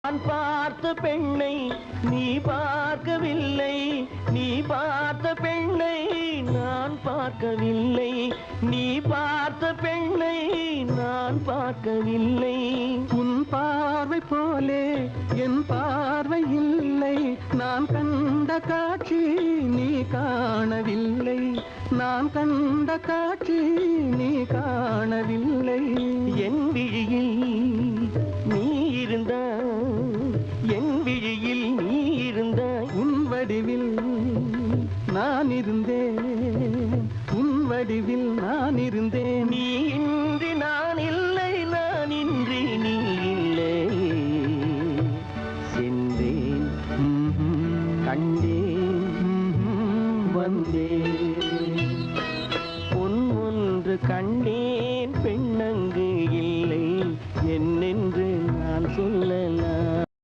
நான் பார்த்த பெண்ணை நீ பார்க்கவில்லை, நீ பார்த்த பெண்ணை நான் பார்க்கவில்லை, நீ பார்த்த பெண்ணை நான் பார்க்கவில்லை. உன் பார்வை போலே என் பார்வை இல்லை, நான் கண்ட காட்சி நீ காணவில்லை, நான் கண்ட காட்சி நீ காணவில்லை. என் விழியில் நீ இருந்தாய், என் விழியில் நீ இருந்தாய், உன் வடிவில் நான் இருந்தேன், உன் வடிவில் நான் இருந்தேன். நீ